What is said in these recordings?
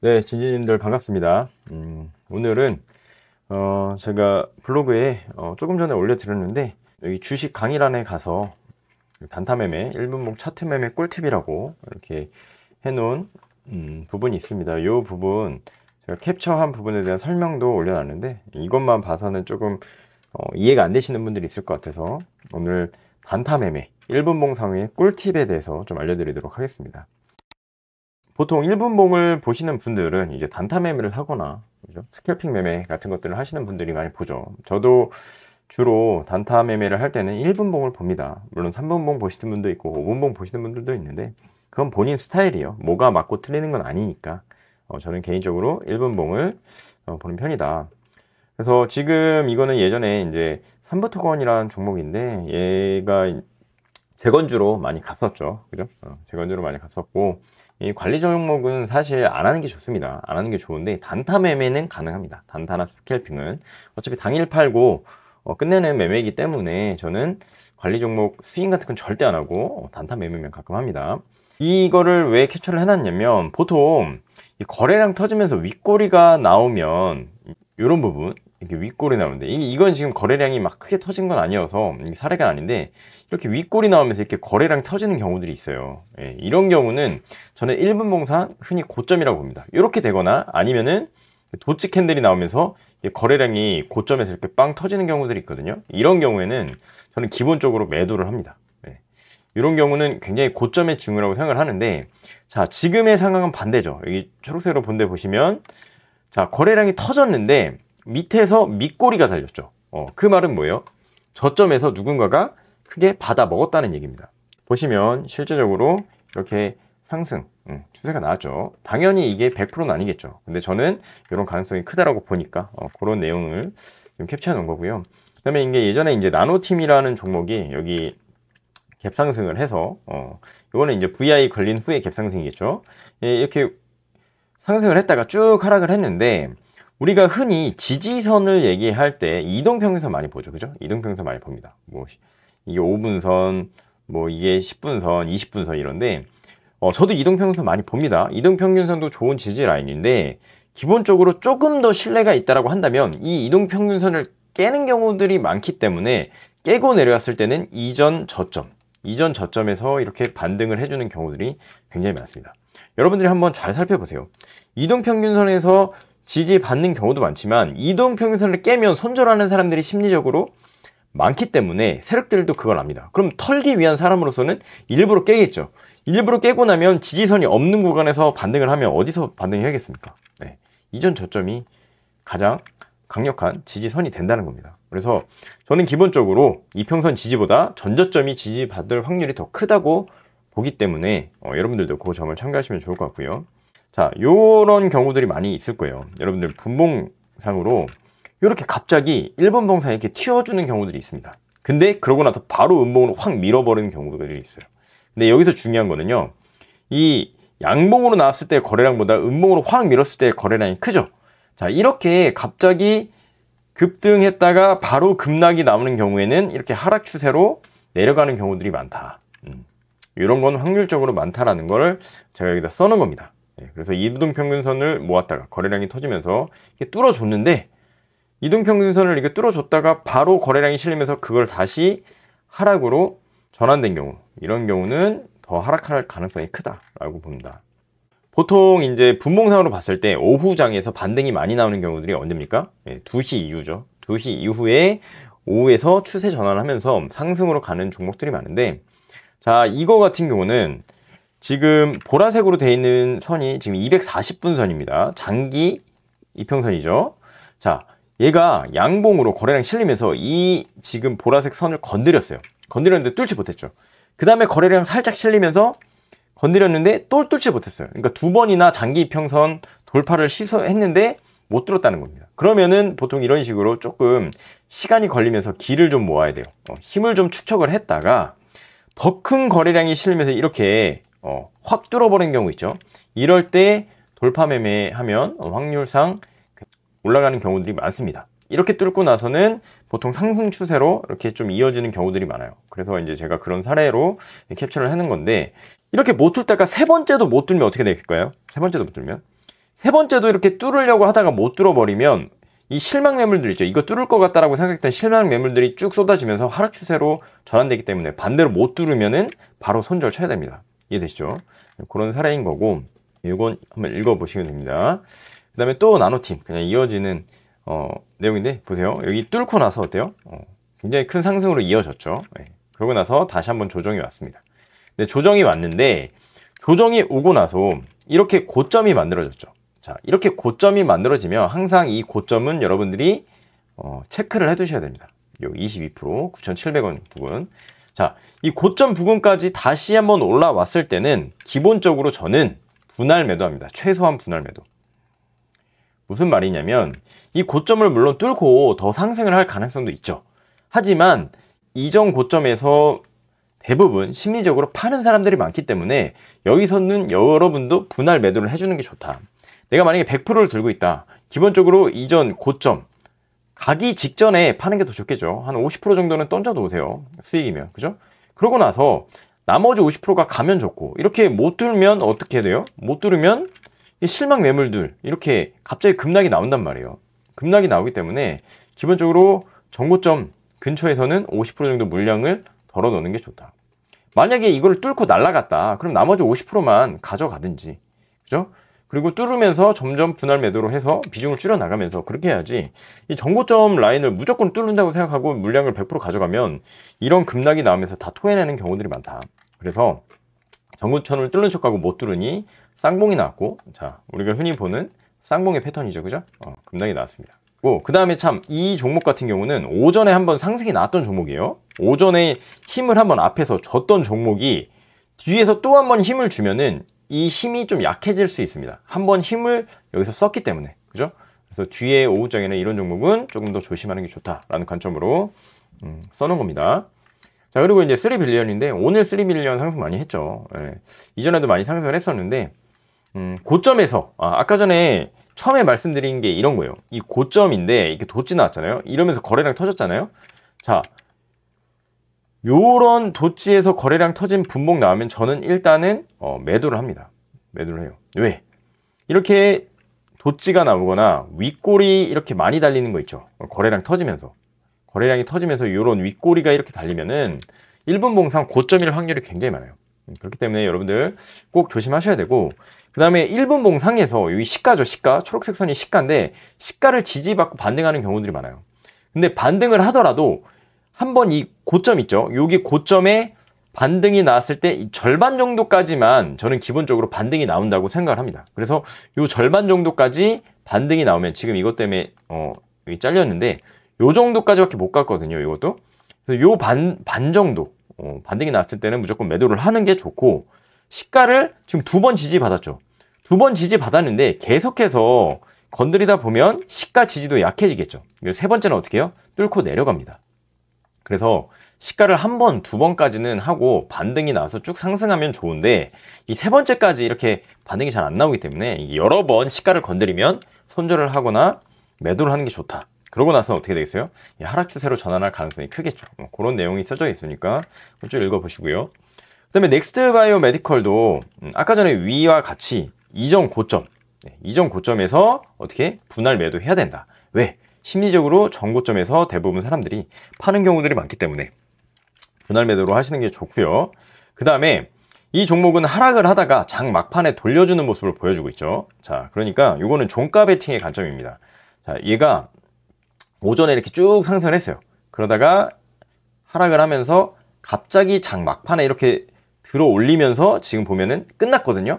네, 진진님들 반갑습니다. 오늘은 제가 블로그에 조금 전에 올려드렸는데 여기 주식 강의란에 가서 단타 매매, 1분봉 차트 매매 꿀팁이라고 이렇게 해놓은 부분이 있습니다. 이 부분 제가 캡처한 부분에 대한 설명도 올려놨는데 이것만 봐서는 조금 이해가 안 되시는 분들이 있을 것 같아서 오늘 단타 매매, 1분봉 상의 꿀팁에 대해서 좀 알려드리도록 하겠습니다. 보통 1분봉을 보시는 분들은 이제 단타 매매를 하거나 그죠? 스캘핑 매매 같은 것들을 하시는 분들이 많이 보죠. 저도 주로 단타 매매를 할 때는 1분봉을 봅니다. 물론 3분봉 보시는 분도 있고 5분봉 보시는 분들도 있는데 그건 본인 스타일이에요. 뭐가 맞고 틀리는 건 아니니까 저는 개인적으로 1분봉을 보는 편이다. 그래서 지금 이거는 예전에 이제 삼부토건이라는 종목인데 얘가 재건주로 많이 갔었죠. 그죠? 재건주로 많이 갔었고 이 관리 종목은 사실 안 하는 게 좋습니다. 안 하는 게 좋은데 단타 매매는 가능합니다. 단타나 스캘핑은 어차피 당일 팔고 끝내는 매매이기 때문에 저는 관리 종목 스윙 같은 건 절대 안 하고 단타 매매면 가끔 합니다. 이거를 왜 캡처를 해놨냐면 보통 이 거래량 터지면서 윗꼬리가 나오면 이런 부분 이렇게 윗꼬리 나오는데 이건 지금 거래량이 막 크게 터진 건 아니어서 사례가 아닌데 이렇게 윗꼬리 나오면서 이렇게 거래량 터지는 경우들이 있어요. 예, 이런 경우는 저는 1분봉상 흔히 고점이라고 봅니다. 이렇게 되거나 아니면은 도치 캔들이 나오면서 거래량이 고점에서 이렇게 빵 터지는 경우들이 있거든요. 이런 경우에는 저는 기본적으로 매도를 합니다. 예, 이런 경우는 굉장히 고점의 징후라고 생각을 하는데 자, 지금의 상황은 반대죠. 여기 초록색으로 본 데 보시면 자, 거래량이 터졌는데 밑에서 밑꼬리가 달렸죠. 그 말은 뭐예요? 저점에서 누군가가 크게 받아 먹었다는 얘기입니다. 보시면 실제적으로 이렇게 상승 추세가 나왔죠. 당연히 이게 100%는 아니겠죠. 근데 저는 이런 가능성이 크다라고 보니까 그런 내용을 좀 캡처해 놓은 거고요. 그 다음에 이게 예전에 이제 나노팀이라는 종목이 여기 갭상승을 해서 이거는 이제 VI 걸린 후에 갭상승이겠죠. 예, 이렇게 상승을 했다가 쭉 하락을 했는데 우리가 흔히 지지선을 얘기할 때 이동평균선 많이 보죠. 그죠? 이동평균선 많이 봅니다. 뭐 이게 5분선, 뭐 이게 10분선, 20분선 이런데 저도 이동평균선 많이 봅니다. 이동평균선도 좋은 지지 라인인데 기본적으로 조금 더 신뢰가 있다라고 한다면 이 이동평균선을 깨는 경우들이 많기 때문에 깨고 내려왔을 때는 이전 저점에서 이렇게 반등을 해주는 경우들이 굉장히 많습니다. 여러분들이 한번 잘 살펴보세요. 이동평균선에서 지지받는 경우도 많지만 이동평균선을 깨면 손절하는 사람들이 심리적으로 많기 때문에 세력들도 그걸 압니다. 그럼 털기 위한 사람으로서는 일부러 깨겠죠. 일부러 깨고 나면 지지선이 없는 구간에서 반등을 하면 어디서 반등을 해야겠습니까? 네. 이전 저점이 가장 강력한 지지선이 된다는 겁니다. 그래서 저는 기본적으로 이평선 지지보다 전저점이 지지받을 확률이 더 크다고 보기 때문에 여러분들도 그 점을 참고하시면 좋을 것 같고요. 자, 요런 경우들이 많이 있을 거예요. 여러분들 분봉상으로 이렇게 갑자기 1분봉상에 이렇게 튀어주는 경우들이 있습니다. 근데 그러고 나서 바로 음봉으로 확 밀어버리는 경우들이 있어요. 근데 여기서 중요한 거는요, 이 양봉으로 나왔을 때 거래량보다 음봉으로 확 밀었을 때 거래량이 크죠. 자, 이렇게 갑자기 급등했다가 바로 급락이 나오는 경우에는 이렇게 하락 추세로 내려가는 경우들이 많다. 이런 건 확률적으로 많다라는 걸 제가 여기다 써놓은 겁니다. 그래서 이동평균선을 모았다가 거래량이 터지면서 이렇게 뚫어줬는데 이동평균선을 이렇게 뚫어줬다가 바로 거래량이 실리면서 그걸 다시 하락으로 전환된 경우, 이런 경우는 더 하락할 가능성이 크다라고 봅니다. 보통 이제 분봉상으로 봤을 때 오후장에서 반등이 많이 나오는 경우들이 언제입니까? 2시 이후죠. 2시 이후에 오후에서 추세 전환을 하면서 상승으로 가는 종목들이 많은데 자, 이거 같은 경우는 지금 보라색으로 되어 있는 선이 지금 240분 선입니다. 장기 이평선이죠. 자, 얘가 양봉으로 거래량 실리면서 이 지금 보라색 선을 건드렸어요. 건드렸는데 뚫지 못했죠. 그 다음에 거래량 살짝 실리면서 건드렸는데 또 뚫지 못했어요. 그러니까 두 번이나 장기 이평선 돌파를 시도했는데 못 뚫었다는 겁니다. 그러면은 보통 이런 식으로 조금 시간이 걸리면서 기를 좀 모아야 돼요. 힘을 좀 축적을 했다가 더 큰 거래량이 실리면서 이렇게 확 뚫어버리는 경우 있죠. 이럴 때 돌파 매매하면 확률상 올라가는 경우들이 많습니다. 이렇게 뚫고 나서는 보통 상승 추세로 이렇게 좀 이어지는 경우들이 많아요. 그래서 이제 제가 그런 사례로 캡처를 하는 건데 이렇게 못 뚫다가 세 번째도 못 뚫면 어떻게 될까요? 세 번째도 못 뚫면 세 번째도 이렇게 뚫으려고 하다가 못 뚫어버리면 이 실망 매물들 있죠. 이거 뚫을 것 같다라고 생각했던 실망 매물들이 쭉 쏟아지면서 하락 추세로 전환되기 때문에 반대로 못 뚫으면은 바로 손절 쳐야 됩니다. 이해되시죠? 그런 사례인 거고, 이건 한번 읽어보시면 됩니다. 그 다음에 또 나노팀, 그냥 이어지는 내용인데 보세요. 여기 뚫고 나서 어때요? 굉장히 큰 상승으로 이어졌죠. 네. 그러고 나서 다시 한번 조정이 왔습니다. 근데 조정이 왔는데 조정이 오고 나서 이렇게 고점이 만들어졌죠. 자, 이렇게 고점이 만들어지면 항상 이 고점은 여러분들이 체크를 해 두셔야 됩니다. 요 22% 9,700원 부근. 자, 이 고점 부근까지 다시 한번 올라왔을 때는 기본적으로 저는 분할 매도합니다. 최소한 분할 매도. 무슨 말이냐면 이 고점을 물론 뚫고 더 상승을 할 가능성도 있죠. 하지만 이전 고점에서 대부분 심리적으로 파는 사람들이 많기 때문에 여기서는 여러분도 분할 매도를 해주는 게 좋다. 내가 만약에 100%를 들고 있다. 기본적으로 이전 고점 가기 직전에 파는 게 더 좋겠죠. 한 50% 정도는 던져 놓으세요. 수익이면. 그죠? 그러고 나서 나머지 50%가 가면 좋고, 이렇게 못 뚫으면 어떻게 돼요? 못 뚫으면 이 실망 매물들 이렇게 갑자기 급락이 나온단 말이에요. 급락이 나오기 때문에 기본적으로 전고점 근처에서는 50% 정도 물량을 덜어 놓는 게 좋다. 만약에 이걸 뚫고 날아갔다. 그럼 나머지 50%만 가져가든지. 그죠? 그리고 뚫으면서 점점 분할 매도로 해서 비중을 줄여 나가면서 그렇게 해야지, 이 전고점 라인을 무조건 뚫는다고 생각하고 물량을 100% 가져가면 이런 급락이 나오면서 다 토해내는 경우들이 많다. 그래서 전고점을 뚫는 척하고 못 뚫으니 쌍봉이 나왔고, 자, 우리가 흔히 보는 쌍봉의 패턴이죠. 그죠? 급락이 나왔습니다. 그 다음에 참 이 종목 같은 경우는 오전에 한번 상승이 나왔던 종목이에요. 오전에 힘을 한번 앞에서 줬던 종목이 뒤에서 또 한번 힘을 주면은 이 힘이 좀 약해질 수 있습니다. 한번 힘을 여기서 썼기 때문에. 그죠? 그래서 뒤에 오후장에는 이런 종목은 조금 더 조심하는 게 좋다라는 관점으로 써놓은 겁니다. 자, 그리고 이제 3빌리언인데 오늘 3빌리언 상승 많이 했죠. 예. 이전에도 많이 상승을 했었는데 고점에서 아까 전에 처음에 말씀드린 게 이런 거예요. 이 고점인데 이렇게 도치 나왔잖아요. 이러면서 거래량 터졌잖아요. 자, 요런 도치에서 거래량 터진 분봉 나오면 저는 일단은 매도를 합니다. 매도를 해요. 왜? 이렇게 도치가 나오거나 윗꼬리 이렇게 많이 달리는 거 있죠. 거래량 터지면서. 거래량이 터지면서 요런 윗꼬리가 이렇게 달리면은 1분 봉상 고점일 확률이 굉장히 많아요. 그렇기 때문에 여러분들 꼭 조심하셔야 되고, 그 다음에 1분 봉상에서 여기 시가죠. 시가. 초록색 선이 시가인데 시가를 지지받고 반등하는 경우들이 많아요. 근데 반등을 하더라도 한번 이 고점 있죠. 여기 고점에 반등이 나왔을 때 이 절반 정도까지만 저는 기본적으로 반등이 나온다고 생각을 합니다. 그래서 이 절반 정도까지 반등이 나오면, 지금 이것 때문에 여기 잘렸는데 요 정도까지밖에 못 갔거든요. 이것도. 그래서 요 반 정도 반등이 나왔을 때는 무조건 매도를 하는 게 좋고, 시가를 지금 2번 지지받았죠. 2번 지지받았는데 계속해서 건드리다 보면 시가 지지도 약해지겠죠. 세 번째는 어떻게 해요? 뚫고 내려갑니다. 그래서 시가를 한 번, 2번까지는 하고 반등이 나와서 쭉 상승하면 좋은데, 이 세 번째까지 이렇게 반등이 잘 안 나오기 때문에 여러 번 시가를 건드리면 손절을 하거나 매도를 하는 게 좋다. 그러고 나서 어떻게 되겠어요? 하락 추세로 전환할 가능성이 크겠죠. 그런 내용이 써져 있으니까 쭉 읽어보시고요. 그 다음에 넥스트 바이오 메디컬도 아까 전에 위와 같이 이전 고점, 이전 고점에서 어떻게 분할 매도해야 된다. 왜? 심리적으로 전고점에서 대부분 사람들이 파는 경우들이 많기 때문에 분할 매도로 하시는 게 좋고요. 그 다음에 이 종목은 하락을 하다가 장 막판에 돌려주는 모습을 보여주고 있죠. 자, 그러니까 이거는 종가 베팅의 관점입니다. 자, 얘가 오전에 이렇게 쭉 상승을 했어요. 그러다가 하락을 하면서 갑자기 장 막판에 이렇게 들어 올리면서 지금 보면은 끝났거든요.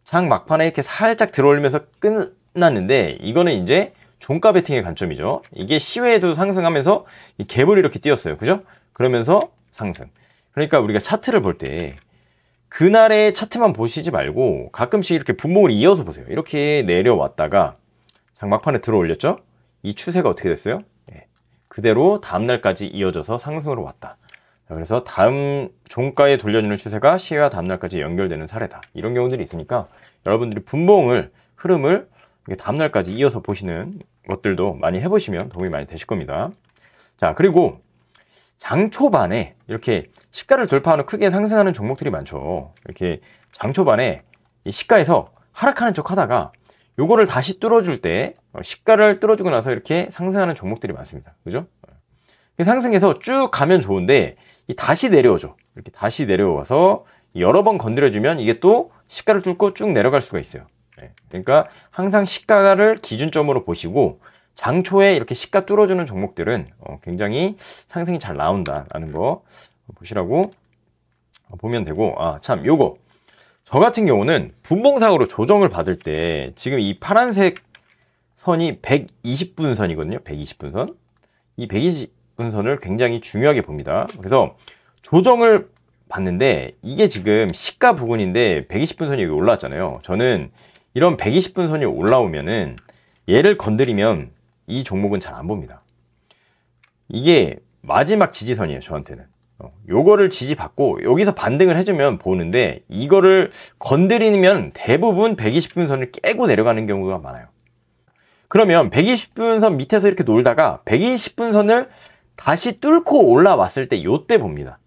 장 막판에 이렇게 살짝 들어 올리면서 끝났는데, 이거는 이제 종가 베팅의 관점이죠. 이게 시외에도 상승하면서 이 갭을 이렇게 띄었어요. 그죠? 그러면서 상승. 그러니까 우리가 차트를 볼 때 그날의 차트만 보시지 말고 가끔씩 이렇게 분봉을 이어서 보세요. 이렇게 내려왔다가 장 막판에 들어 올렸죠? 이 추세가 어떻게 됐어요? 그대로 다음날까지 이어져서 상승으로 왔다. 그래서 다음 종가에 돌려주는 추세가 시외와 다음날까지 연결되는 사례다. 이런 경우들이 있으니까 여러분들이 분봉을, 흐름을 다음날까지 이어서 보시는 것들도 많이 해보시면 도움이 많이 되실 겁니다. 자, 그리고 장 초반에 이렇게 시가를 돌파하는 크게 상승하는 종목들이 많죠. 이렇게 장 초반에 이 시가에서 하락하는 척 하다가 요거를 다시 뚫어줄 때 시가를 뚫어주고 나서 이렇게 상승하는 종목들이 많습니다. 그죠? 상승해서 쭉 가면 좋은데 다시 내려오죠. 이렇게 다시 내려와서 여러 번 건드려주면 이게 또 시가를 뚫고 쭉 내려갈 수가 있어요. 그러니까 항상 시가를 기준점으로 보시고 장초에 이렇게 시가 뚫어주는 종목들은 굉장히 상승이 잘 나온다라는 거 보시라고 보면 되고, 참 요거 저 같은 경우는 분봉상으로 조정을 받을 때 지금 이 파란색 선이 120분선이거든요. 120분선. 이 120분선을 굉장히 중요하게 봅니다. 그래서 조정을 봤는데 이게 지금 시가 부근인데 120분선이 여기 올라왔잖아요. 저는 이런 120분선이 올라오면은 얘를 건드리면 이 종목은 잘 안 봅니다. 이게 마지막 지지선이에요. 저한테는. 요거를 지지받고 여기서 반등을 해주면 보는데 이거를 건드리면 대부분 120분선을 깨고 내려가는 경우가 많아요. 그러면 120분선 밑에서 이렇게 놀다가 120분선을 다시 뚫고 올라왔을 때 요때 봅니다.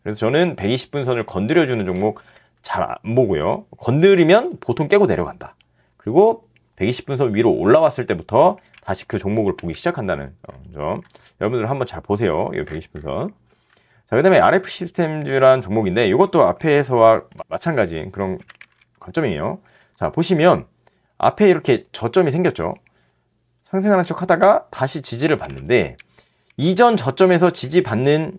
그래서 저는 120분선을 건드려주는 종목 잘 안 보고요. 건드리면 보통 깨고 내려간다. 그리고 120분선 위로 올라왔을 때부터 다시 그 종목을 보기 시작한다는 점. 여러분들 한번 잘 보세요. 이 120분선. 자, 그 다음에 RF 시스템즈라는 종목인데 이것도 앞에서와 마찬가지인 그런 관점이에요. 자, 보시면 앞에 이렇게 저점이 생겼죠. 상승하는 척 하다가 다시 지지를 받는데 이전 저점에서 지지받는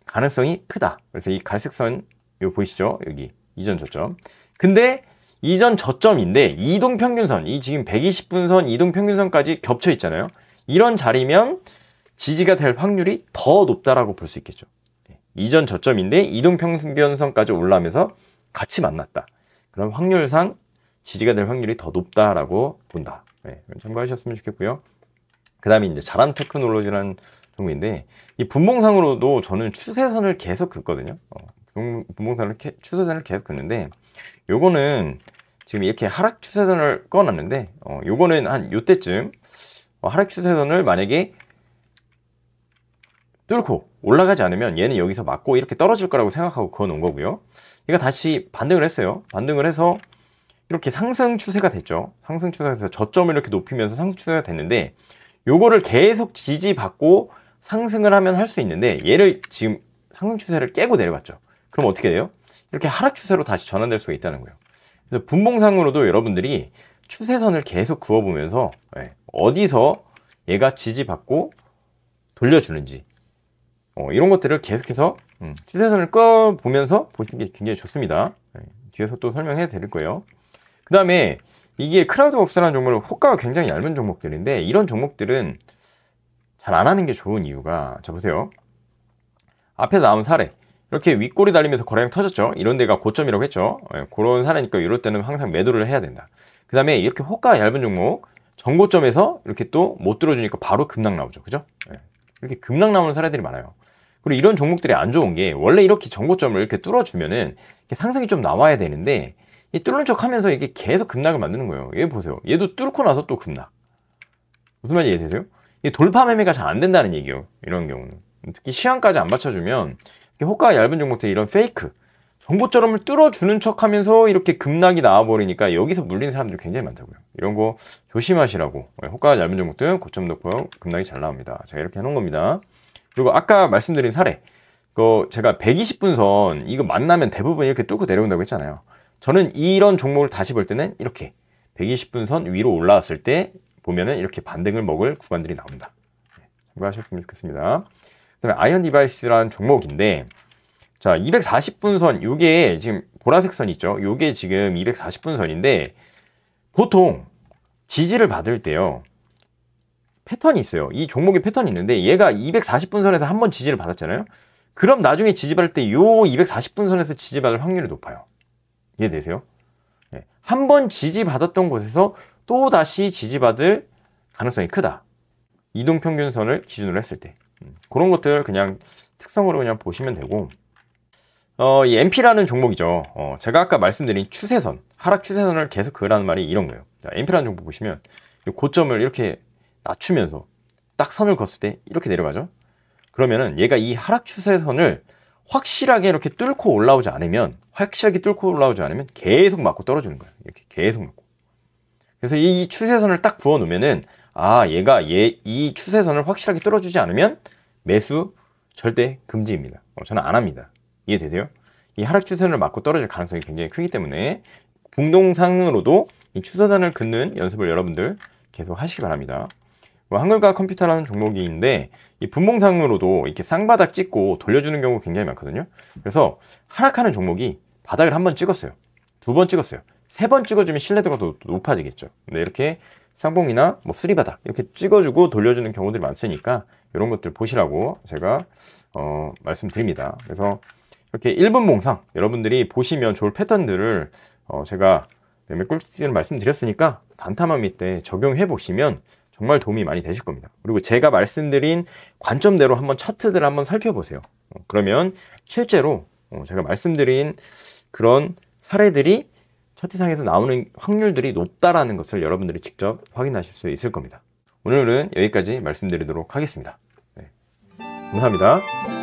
가능성이 크다. 그래서 이 갈색선 이거 보이시죠? 여기 이전 저점. 근데 이전 저점인데 이동평균선, 이 지금 120분선 이동평균선까지 겹쳐 있잖아요. 이런 자리면 지지가 될 확률이 더 높다라고 볼 수 있겠죠. 이전 저점인데 이동평균선까지 올라오면서 같이 만났다. 그럼 확률상 지지가 될 확률이 더 높다라고 본다. 참고하셨으면 좋겠고요. 그 다음에 이제 자람 테크놀로지라는 종목인데 이 분봉상으로도 저는 추세선을 계속 긋거든요. 추세선을 계속 긋는데 요거는 지금 이렇게 하락 추세선을 꺼놨는데 요거는 한 요때쯤 하락 추세선을 만약에 뚫고 올라가지 않으면 얘는 여기서 맞고 이렇게 떨어질 거라고 생각하고 그어 놓은 거고요. 얘가 다시 반등을 했어요. 반등을 해서 이렇게 상승 추세가 됐죠. 상승 추세가 돼서 저점을 이렇게 높이면서 상승 추세가 됐는데 요거를 계속 지지받고 상승을 하면 할 수 있는데 얘를 지금 상승 추세를 깨고 내려갔죠. 그럼 어떻게 돼요? 이렇게 하락 추세로 다시 전환될 수가 있다는 거예요. 그래서 분봉상으로도 여러분들이 추세선을 계속 그어보면서 어디서 얘가 지지받고 돌려주는지 이런 것들을 계속해서 추세선을 꺼보면서 보시는 게 굉장히 좋습니다. 뒤에서 또 설명해 드릴 거예요. 그 다음에 이게 크라우드웍스라는 종목은 호가가 굉장히 얇은 종목들인데 이런 종목들은 잘 안 하는 게 좋은 이유가, 자 보세요. 앞에서 나온 사례 이렇게 윗골이 달리면서 거래량 터졌죠. 이런 데가 고점이라고 했죠. 그런 사례니까 이럴 때는 항상 매도를 해야 된다. 그 다음에 이렇게 호가가 얇은 종목 정고점에서 이렇게 또 못 들어주니까 바로 급락 나오죠. 그죠? 이렇게 급락 나오는 사례들이 많아요. 그리고 이런 종목들이 안 좋은 게 원래 이렇게 정고점을 이렇게 뚫어주면은 이렇게 상승이 좀 나와야 되는데 이 뚫는 척 하면서 이게 계속 급락을 만드는 거예요. 얘 보세요. 얘도 뚫고 나서 또 급락. 무슨 말인지 이해되세요? 이 돌파 매매가 잘 안 된다는 얘기예요. 이런 경우는. 특히 시황까지 안 맞춰주면 호가가 얇은 종목들 이런 페이크 정고점을 뚫어주는 척 하면서 이렇게 급락이 나와버리니까 여기서 물리는 사람들이 굉장히 많다고요. 이런 거 조심하시라고. 호가가 얇은 종목들은 고점 높고 급락이 잘 나옵니다. 제가 이렇게 해놓은 겁니다. 그리고 아까 말씀드린 사례 제가 120분선 이거 만나면 대부분 이렇게 뚫고 내려온다고 했잖아요. 저는 이런 종목을 다시 볼 때는 이렇게 120분선 위로 올라왔을 때 보면은 이렇게 반등을 먹을 구간들이 나옵니다. 참고하셨으면 좋겠습니다. 그 다음에 아이언 디바이스라는 종목인데, 자, 240분선, 요게 지금 보라색 선 있죠? 요게 지금 240분선인데, 보통 지지를 받을 때요, 패턴이 있어요. 이 종목의 패턴이 있는데, 얘가 240분선에서 한번 지지를 받았잖아요? 그럼 나중에 지지받을 때 요 240분선에서 지지받을 확률이 높아요. 이해되세요? 한 번 지지받았던 곳에서 또 다시 지지받을 가능성이 크다. 이동평균선을 기준으로 했을 때. 그런 것들 그냥 특성으로 그냥 보시면 되고, 이 MP라는 종목이죠. 제가 아까 말씀드린 추세선, 하락 추세선을 계속 그으라는 말이 이런 거예요. 자, MP라는 종목 보시면 고점을 이렇게 낮추면서 딱 선을 걷을 때 이렇게 내려가죠. 그러면은 얘가 이 하락 추세선을 확실하게 이렇게 뚫고 올라오지 않으면, 계속 맞고 떨어지는 거예요. 이렇게 계속 맞고. 그래서 이 추세선을 딱 그어 놓으면은 얘가 이 추세선을 확실하게 뚫어주지 않으면 매수 절대 금지입니다. 저는 안 합니다. 이해되세요? 이 하락 추세선을 맞고 떨어질 가능성이 굉장히 크기 때문에 분동상으로도 이 추세선을 긋는 연습을 여러분들 계속 하시기 바랍니다. 한글과 컴퓨터라는 종목인데 이 분봉상으로도 이렇게 쌍바닥 찍고 돌려주는 경우 굉장히 많거든요. 그래서 하락하는 종목이 바닥을 한 번 찍었어요. 2번 찍었어요. 3번 찍어주면 신뢰도가 더 높아지겠죠. 근데 이렇게 쌍봉이나 뭐 쓰리바닥 이렇게 찍어주고 돌려주는 경우들이 많으니까 이런 것들 보시라고 제가 말씀드립니다. 그래서 이렇게 1분 봉상 여러분들이 보시면 좋을 패턴들을 제가 매매 꿀팁을 말씀드렸으니까 단타만 밑에 적용해 보시면 정말 도움이 많이 되실 겁니다. 그리고 제가 말씀드린 관점대로 한번 차트들을 한번 살펴보세요. 그러면 실제로 제가 말씀드린 그런 사례들이 차트상에서 나오는 확률들이 높다라는 것을 여러분들이 직접 확인하실 수 있을 겁니다. 오늘은 여기까지 말씀드리도록 하겠습니다. 네. 감사합니다.